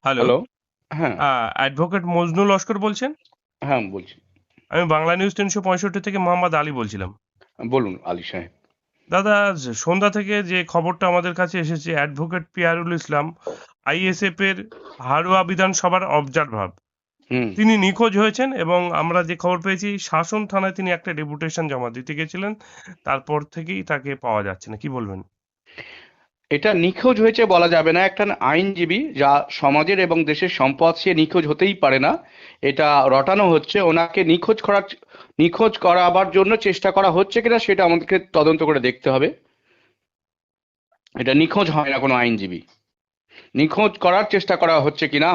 Hello. Hello. হ্যাঁ, advocate Majnu Laskar বলছেন? হ্যাঁ বলছি। আমি বাংলা নিউজ ৩৬৫ থেকে মোহাম্মদ আলী বলছিলাম। বলুন আলী সাহেব। দাদা, আজ সন্ধ্যা থেকে যে খবরটা আমাদের কাছে এসেছে, অ্যাডভোকেট পিয়ারুল ইসলাম, আইএসএফ এর হাড়োয়া বিধানসভার অবজারভার, হুম। তিনি নিখোঁজ হয়েছেন। এবং আমরা যে খবর পেয়েছি, শাসন থানায় তিনি একটা ডেপুটেশন জমা দিতে গেছিলেন, তারপর থেকেই তাকে পাওয়া যাচ্ছে না। কি বলবেন? এটা নিখোঁজ হয়েছে বলা যাবে না। একটা আইনজীবী যা সমাজের এবং দেশের সম্পদ, সে নিখোঁজ হতেই পারে না। এটা রটানো হচ্ছে। ওনাকে নিখোঁজ করাবার জন্য চেষ্টা করা হচ্ছে কিনা সেটা আমাদেরকে তদন্ত করে দেখতে হবে। এটা নিখোঁজ হয় না কোনো আইনজীবী। নিখোঁজ করার চেষ্টা করা হচ্ছে কিনা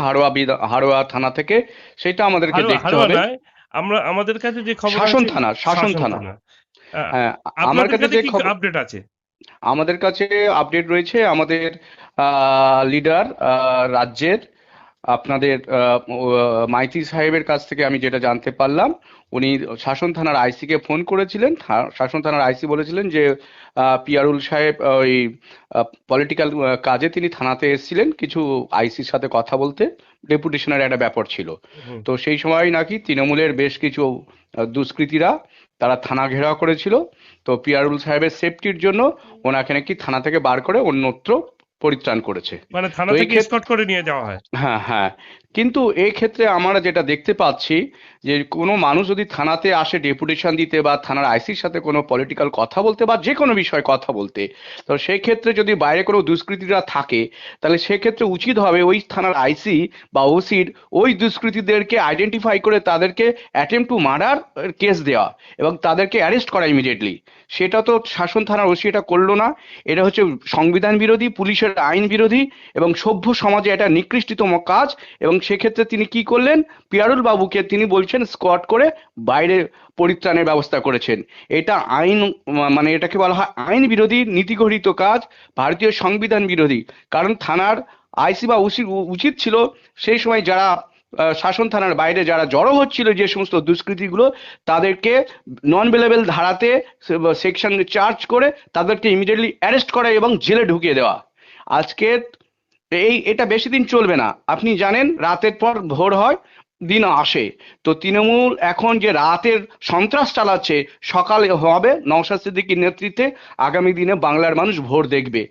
হাড়োয়া থানা থেকে, সেটা আমাদেরকে হাড়োয়া দেখতে হাড়োয়া হবে। নয়, আমাদের কাছে যে খবর শাসন আছে, থানা, শাসন শাসন থানা। থানা। আহ, হ্যাঁ, আমার আপনাদের কাছে কাছে যে কি খবর, আপডেট আছে? আমাদের কাছে আপডেট রয়েছে। আমাদের লিডার রাজ্যের, আপনাদের মাইতি সাহেবের কাছ থেকে আমি যেটা জানতে পারলাম, উনি শাসন থানার আইসি কে ফোন করেছিলেন। শাসন থানার আইসি বলেছিলেন যে পিয়ারুল সাহেব ওই পলিটিক্যাল কাজে তিনি থানাতে এসেছিলেন কিছু আইসির সাথে কথা বলতে। ডেপুটেশনের একটা ব্যাপার ছিল। হুম। তো সেই সময় নাকি তৃণমূলের বেশ কিছু দুষ্কৃতীরা তারা থানা ঘেরাও করেছিল। তো পিয়ারুল সাহেবের সেফটির জন্য ওনাকে নাকি থানা থেকে বার করে অন্যত্র পরিত্রাণ করেছে। মানে তো থানা এই থেকে ক্ষেত্রে, এসকর্ট করে নিয়ে যাওয়া হয়? হ্যাঁ হ্যাঁ, কিন্তু এই ক্ষেত্রে আমরা যেটা দেখতে পাচ্ছি যে কোনো মানুষ যদি থানাতে আসে ডেপুটেশন দিতে বা থানার আইসির সাথে কোনো পলিটিক্যাল কথা বলতে বা যে কোনো বিষয়ে কথা বলতে, তো সেই ক্ষেত্রে যদি বাইরে কোনো দুষ্কৃতীরা থাকে, তাহলে সেক্ষেত্রে উচিত হবে ওই থানার আইসি বা ওসির ওই দুষ্কৃতীদেরকে আইডেন্টিফাই করে তাদেরকে অ্যাটেম্প টু মার্ডার কেস দেওয়া এবং তাদেরকে অ্যারেস্ট করা ইমিডিয়েটলি। সেটা তো শাসন থানার ওসি এটা করলো না। এটা হচ্ছে সংবিধান বিরোধী, পুলিশের আইন বিরোধী এবং সভ্য সমাজে এটা নিকৃষ্টতম কাজ। এবং সেক্ষেত্রে তিনি কি করলেন, পিয়ারুল বাবুকে তিনি বলছেন স্কোয়াড করে বাইরে পরিত্রাণের ব্যবস্থা করেছেন। এটা আইন, মানে এটাকে বলা হয় আইন বিরোধী, নীতিগর্হিত কাজ, ভারতীয় সংবিধান বিরোধী। কারণ থানার আইসি বা উচিত উচিত ছিল সেই সময় যারা শাসন থানার বাইরে যারা জড়ো হচ্ছিল, যে সমস্ত দুষ্কৃতীগুলো, তাদেরকে নন বেলেবল ধারাতে সেকশন চার্জ করে তাদেরকে ইমিডিয়েটলি অ্যারেস্ট করা এবং জেলে ঢুকিয়ে দেওয়া। আজকে এটা বেশি দিন চলবে না। আপনি জানেন রাতের পর ভোর হয়, দিন আসে। তো তৃণমূল এখন যে রাতের সন্ত্রাস চালাচ্ছে, সকালে হবে নওশাদ সিদ্দিকীর নেতৃত্বে। আগামী দিনে বাংলার মানুষ ভোট দেখবে।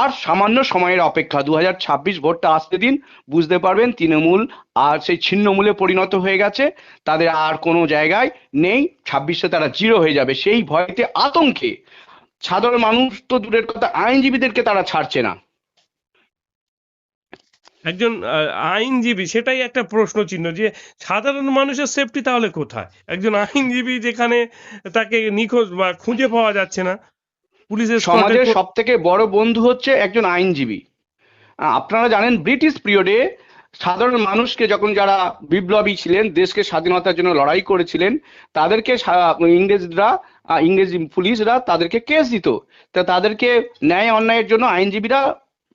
আর সামান্য সময়ের অপেক্ষা, 2026 ভোটটা আসতে দিন, বুঝতে পারবেন তৃণমূল আর সেই ছিন্নমূলে পরিণত হয়ে গেছে। তাদের আর কোনো জায়গায় নেই। 26-এ তারা জিরো হয়ে যাবে। সেই ভয়তে, আতঙ্কে সাধারণ মানুষ তো দূরের কথা, আইনজীবীদেরকে তারা ছাড়ছে না। একজন আইনজীবী, সেটাই একটা প্রশ্ন চিহ্ন যে সাধারণ মানুষের সেফটি তাহলে কোথায়? একজন আইনজীবী যেখানে তাকে নিখোঁজ বা খুঁজে পাওয়া যাচ্ছে না, পুলিশের স্কটে। সমাজের সব থেকে বড় বন্ধু হচ্ছে একজন আইনজীবী। আপনারা জানেন ব্রিটিশ পিরিয়ডে সাধারণ মানুষকে যখন যারা বিপ্লবী ছিলেন, দেশকে স্বাধীনতার জন্য লড়াই করেছিলেন, তাদেরকে ইংরেজরা, ইংরেজি পুলিশরা তাদেরকে কেস দিত। তা তাদেরকে ন্যায় অন্যায়ের জন্য আইনজীবীরা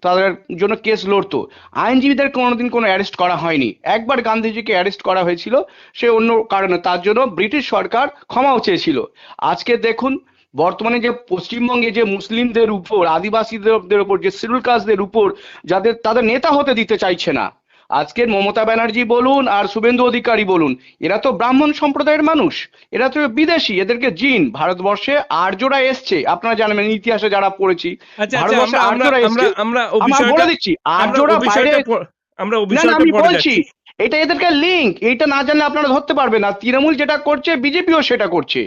তাদের জন্য কেস লড়তো। আইনজীবীদের কোনোদিন কোনো অ্যারেস্ট করা হয়নি। একবার গান্ধীজিকে অ্যারেস্ট করা হয়েছিল, সে অন্য কারণে, তার জন্য ব্রিটিশ সরকার ক্ষমাও চেয়েছিল। আজকে দেখুন, বর্তমানে যে পশ্চিমবঙ্গে যে মুসলিমদের উপর, আদিবাসীদের উপর, যে শিডিউল কাস্টদের উপর যাদের তাদের নেতা হতে দিতে চাইছে না, আজকের মমতা ব্যানার্জি বলুন আর শুভেন্দু অধিকারী বলুন, এরা তো ব্রাহ্মণ সম্প্রদায়ের মানুষ। এরা তো বিদেশি, এদেরকে জিন ভারতবর্ষে আর্যরা এসছে। আপনারা জানেন ইতিহাসে যারা পড়েছি, আচ্ছা, আচ্ছা, ভারতবর্ষে আমরা আমরা আর্যরা আমরা এসছে। আমরা ও আমার বিষয়টা বলে দিচ্ছি, আমরা ও আর্যরা বাইরে, বিষয়টা আমরা ও না না বিষয়টা আমি পরে বলছি, যাচ্ছি। এটা এদেরকে লিঙ্ক, এইটা না জানলে আপনারা ধরতে পারবেন না। তৃণমূল যেটা করছে, বিজেপিও সেটা করছে।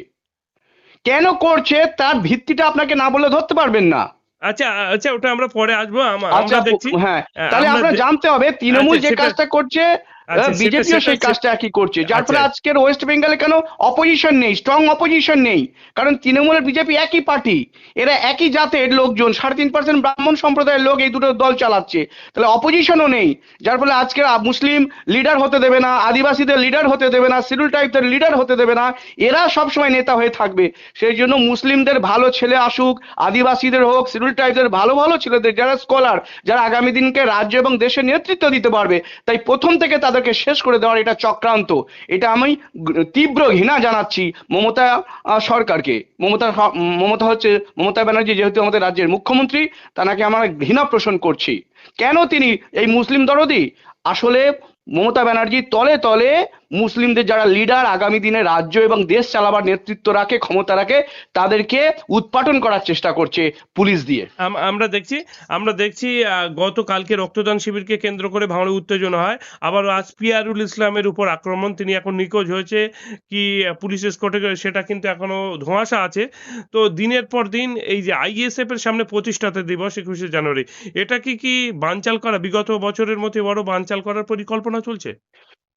কেন করছে তার ভিত্তিটা আপনাকে না বলে ধরতে পারবেন না। আচ্ছা, আচ্ছা, ওটা আমরা পরে আসবো। আচ্ছা, আমরা দেখছি। হ্যাঁ, তাহলে আমরা আপনার জানতে হবে তৃণমূল আচ্ছা, যে সেটা, কাজটা করছে, আচ্ছা, সেটা বিজেপিও সেটা সেই কাজটা একই করছে। যার আচ্ছা। ফলে আজকের ওয়েস্ট বেঙ্গলে কেন অপোজিশন নেই, স্ট্রং অপোজিশন নেই? কারণ তৃণমূলের বিজেপি একই পার্টি, এরা একই জাতের লোকজন, 3.5% ব্রাহ্মণ সম্প্রদায়ের লোক এই দুটো দল চালাচ্ছে। তাহলে অপোজিশনও নেই। যার ফলে আজকের মুসলিম লিডার হতে দেবে না, আদিবাসীদের লিডার হতে দেবে না, শিডিউল ট্রাইবদের লিডার হতে দেবে না। এরা সবসময় নেতা হয়ে থাকবে। সেই জন্য মুসলিমদের ভালো ছেলে আসুক, আদিবাসীদের হোক, শিডিউল ট্রাইবদের ভালো ভালো ছেলেদের, যারা স্কলার, যারা আগামী দিনকে রাজ্য এবং দেশের নেতৃত্ব দিতে পারবে, তাই প্রথম থেকে তাদেরকে শেষ করে দেওয়ার এটা চক্রান্ত। এটা আমি তীব্র ঘৃণা জানাচ্ছি মমতা সরকারকে। মমতা ব্যানার্জি যেহেতু আমাদের রাজ্যের মুখ্যমন্ত্রী, তাকে আমরা ঘৃণা পোষণ করছি। কেন তিনি এই মুসলিম দরদি? আসলে মমতা ব্যানার্জি তলে তলে মুসলিমদের যারা লিডার আগামী দিনে রাজ্য এবং দেশ চালাবার নেতৃত্ব রাখে, ক্ষমতা রাখে, তাদেরকে উৎপাটন করার চেষ্টা করছে পুলিশ দিয়ে। আমরা দেখছি গতকালকে রক্তদান শিবিরকে কেন্দ্র করে ভাঙড়ে উত্তেজনা হয়, আবার আজ পিয়ারুল ইসলামের উপর আক্রমণ, তিনি এখন নিখোঁজ হয়েছে কি পুলিশ এসকর্টে সেটা কিন্তু এখনো ধোঁয়াশা আছে। তো দিনের পর দিন এই যে আইএসএফ এর সামনে প্রতিষ্ঠাতা দিবস 21শে জানুয়ারি, এটা কি বানচাল করা, বিগত বছরের মতো বড় বানচাল করার পরিকল্পনা চলছে?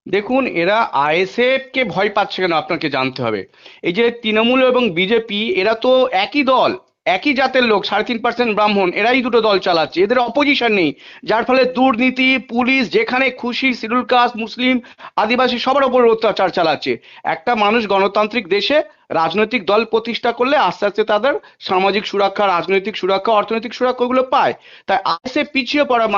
দেখুন, এরা আইএসএফ কে ভয় পাচ্ছে কেন আপনাকে জানতে হবে। এই যে তৃণমূল এবং বিজেপি, এরা তো একই দল, একই জাতের লোক, 3.5% ব্রাহ্মণ, এরাই দুটো দল চালাচ্ছে, এদের অপোজিশন নেই। যার ফলে দুর্নীতি, পুলিশ যেখানে খুশি শিডিউল কাস্ট, মুসলিম, আদিবাসী সবার উপর অত্যাচার চালাচ্ছে। একটা মানুষ গণতান্ত্রিক দেশে রাজনৈতিক দল প্রতিষ্ঠা করলে আস্তে আস্তে তাদের সামাজিক সুরক্ষা, রাজনৈতিক সুরক্ষা, অর্থনৈতিক সুরক্ষা গুলো পায়। তাই আইএসএফ পিছিয়ে পড়া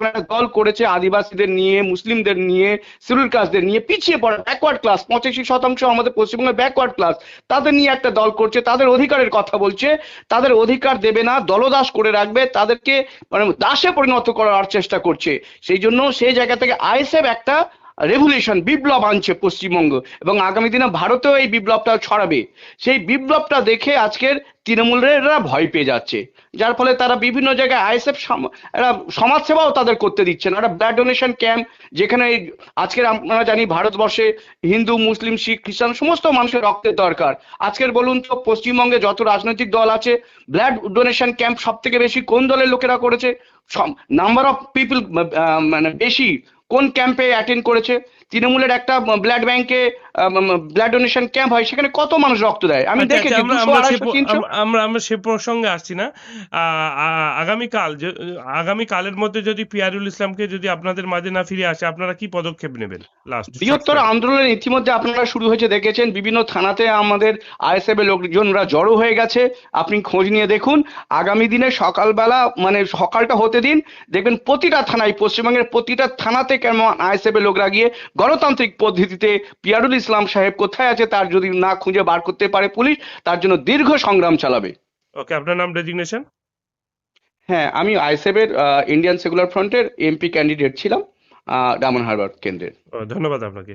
একটা দল করেছে আদিবাসীদের নিয়ে, মুসলিমদের নিয়ে, শিডিউল কাস্টদের নিয়ে, পিছিয়ে পড়া ব্যাকওয়ার্ড ক্লাস, 85% আমাদের পশ্চিমবঙ্গের ব্যাকওয়ার্ড ক্লাস, তাদের নিয়ে একটা দল করছে, তাদের অধিকারের কথা বলছে, তাদের অধিকার দেবে না, দলদাস করে রাখবে, তাদেরকে মানে দাসে পরিণত করার চেষ্টা করছে। সেই জন্য সেই জায়গা থেকে আইএসএফ একটা রেভলিউশন, বিপ্লব আনছে পশ্চিমবঙ্গ, এবং আগামী দিনে ভারতেও এই বিপ্লবটা ছড়াবে। সেই বিপ্লবটা দেখে আজকের তৃণমূলেরা ভয় পেয়ে যাচ্ছে, যার ফলে তারা বিভিন্ন জায়গায় আইএসএফ এরা সমাজসেবাও তাদের করতে দিচ্ছে না। একটা ব্লাড ডোনেশন ক্যাম্প, যেখানে আজকের আমরা জানি ভারতবর্ষে হিন্দু, মুসলিম, শিখ, খ্রিস্টান সমস্ত মানুষের রক্তের দরকার। আজকের বলুন তো পশ্চিমবঙ্গে যত রাজনৈতিক দল আছে, ব্লাড ডোনেশন ক্যাম্প সব থেকে বেশি কোন দলের লোকেরা করেছে? নাম্বার অফ পিপল মানে বেশি কোন ক্যাম্পে অ্যাটেন্ড করেছে? তৃণমূলের একটা ব্লাড ব্যাংকে ব্লাড ডোনেশন ক্যাম্প হয়, সেখানে কত মানুষ রক্ত দেয় আমি আচ্ছা আচ্ছা, দেখেছি, আমরা 200, আমরা সে 250, 300। আমরা সে প্রসঙ্গে আসছি না। আগামীকালের মধ্যে যদি পিয়ারুল ইসলামকে যদি আপনাদের মাঝে না ফিরে আসে, আপনারা কি পদক্ষেপ নেবেন? লাস্ট শর্ট বৃহত্তর টাইম। আন্দোলন ইতিমধ্যে আপনারা শুরু হয়েছে দেখেছেন, বিভিন্ন থানাতে আমাদের আইএসএফ এর লোকজনরা জড়ো হয়ে গেছে। আপনি খোঁজ নিয়ে দেখুন, আগামী দিনে সকালবেলা মানে সকালটা হতে দিন, দেখবেন প্রতিটা থানায়, পশ্চিমবঙ্গের প্রতিটা থানাতে কেমন আইএসএফ এর লোকরা গিয়ে গণতান্ত্রিক পদ্ধতিতে পিয়ারুল ইসলাম সাহেব কোথায় আছে তার যদি না খুঁজে বার করতে পারে পুলিশ, তার জন্য দীর্ঘ সংগ্রাম চালাবে। ওকে, আপনার নাম, ডেজিগনেশন? হ্যাঁ, আমি আইএসএফ এর ইন্ডিয়ান সেকুলার ফ্রন্টের এমপি ক্যান্ডিডেট ছিলাম, ডায়মন্ড হারবার কেন্দ্রের। ধন্যবাদ আপনাকে।